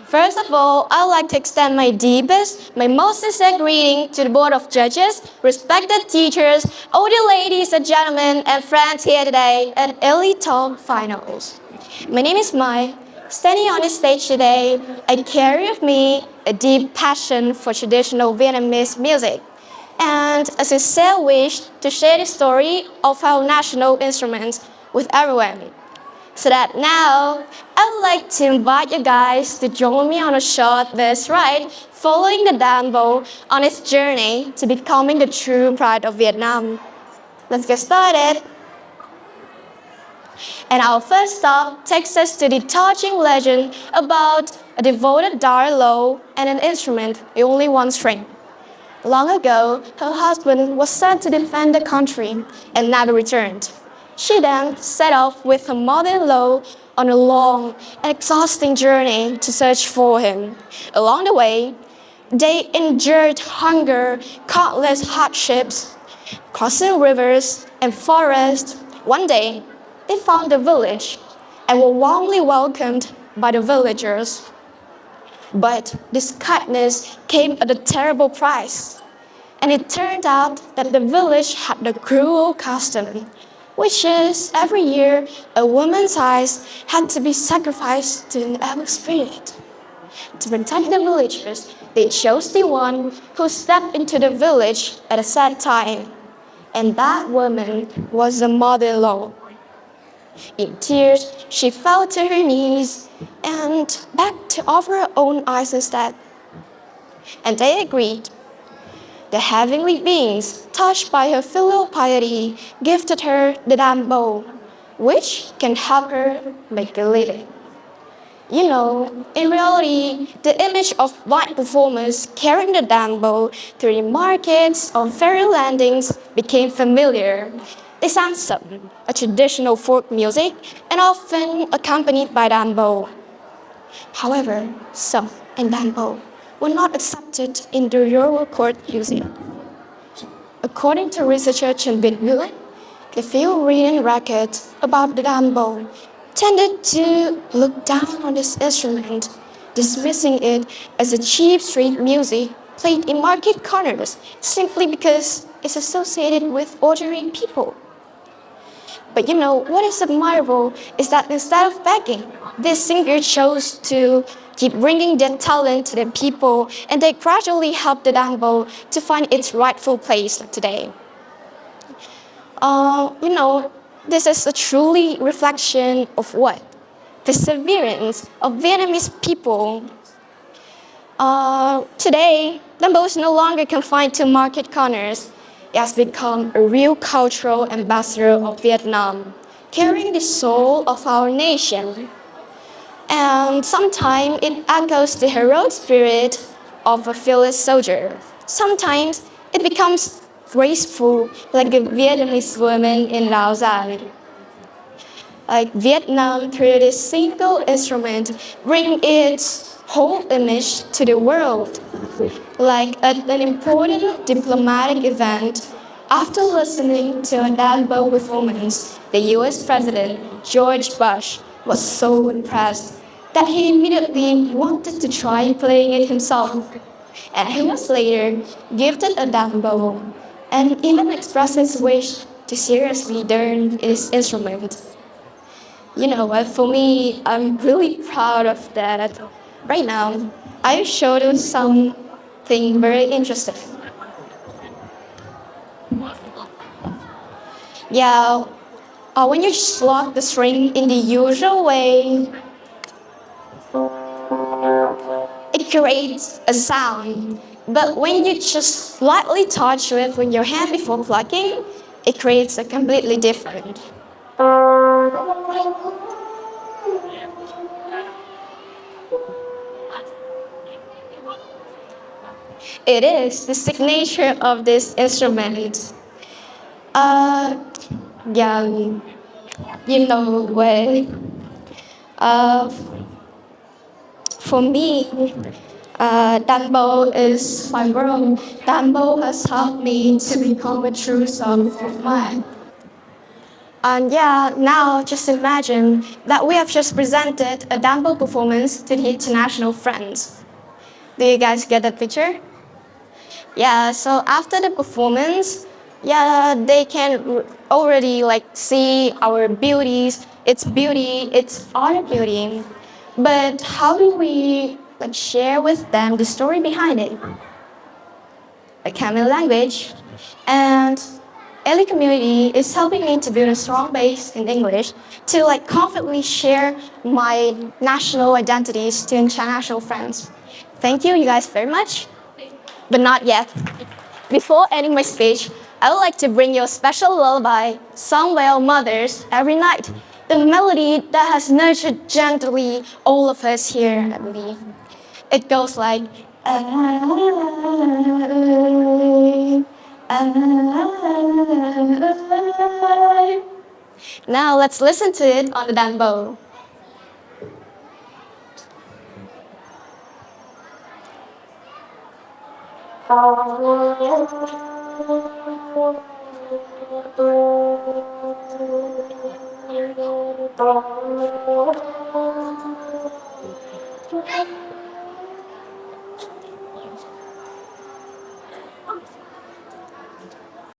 First of all, I would like to extend my deepest, my most sincere greeting to the Board of Judges, respected teachers, older ladies and gentlemen, and friends here today at ELYHtalk Finals. My name is Mai. Standing on this stage today, I carry with me a deep passion for traditional Vietnamese music and a sincere wish to share the story of our national instruments with everyone. So that now, I would like to invite you guys to join me on a short bus ride following the Danbo on its journey to becoming the true pride of Vietnam. Let's get started. And our first stop takes us to the touching legend about a devoted daughter-in-law and an instrument with only one string. Long ago, her husband was sent to defend the country and never returned. She then set off with her mother-in-law on a long and exhausting journey to search for him. Along the way, they endured hunger, countless hardships, crossing rivers and forests. One day, they found the village and were warmly welcomed by the villagers. But this kindness came at a terrible price. And it turned out that the village had the cruel custom, which is every year a woman's eyes had to be sacrificed to an evil spirit. To protect the villagers, they chose the one who stepped into the village at a sad time. And that woman was the mother-in-law. In tears, she fell to her knees and begged to offer her own eyes instead. And they agreed. The heavenly beings, touched by her filial piety, gifted her the Danbo, which can help her make a living. You know, in reality, the image of blind performers carrying the Danbo through the markets or ferry landings became familiar. They sang some, a traditional folk music, and often accompanied by Danbo. However, some and Danbo were not accepted in the royal court music. According to researcher Trần, the few written records about the Danbo tended to look down on this instrument, dismissing it as a cheap street music played in market corners simply because it's associated with ordinary people. But you know, what is admirable is that instead of begging, this singer chose to keep bringing their talent to the people, and they gradually helped the Danbo to find its rightful place today. You know, this is a truly reflection of what? Perseverance of Vietnamese people. Today, Danbo is no longer confined to market corners. It has become a real cultural ambassador of Vietnam, carrying the soul of our nation. And sometimes it echoes the heroic spirit of a fearless soldier. Sometimes it becomes graceful, like a Vietnamese woman in Lao Giang. Like Vietnam, through this single instrument, bring its whole image to the world. Like at an important diplomatic event, after listening to a Danbo performance, the US President George Bush was so impressed that he immediately wanted to try playing it himself. And he was later gifted a Danbo and even expressed his wish to seriously learn this instrument. You know what, for me, I'm really proud of that. Right now, I showed you something very interesting. Yeah, when you just lock the string in the usual way, it creates a sound. But when you just slightly touch it with your hand before plucking, it creates a completely different. It is the signature of this instrument. Yeah, you know what? Uh, for me, Danbo is my world. Danbo has helped me to become a true son of mine. And yeah, now just imagine that we have just presented a Dumbo performance to the international friends. Do you guys get that picture? Yeah, so after the performance, yeah, they can already like see our beauties, it's our beauty. But how do we like share with them the story behind it? A Tamil language, and Eli community is helping me to build a strong base in English to like confidently share my national identities to international friends. Thank you guys very much, but not yet. Before ending my speech, I would like to bring you a special lullaby sung by our mothers every night. The melody that has nurtured gently all of us here, I believe. It goes like, I. Now let's listen to it on the danbo.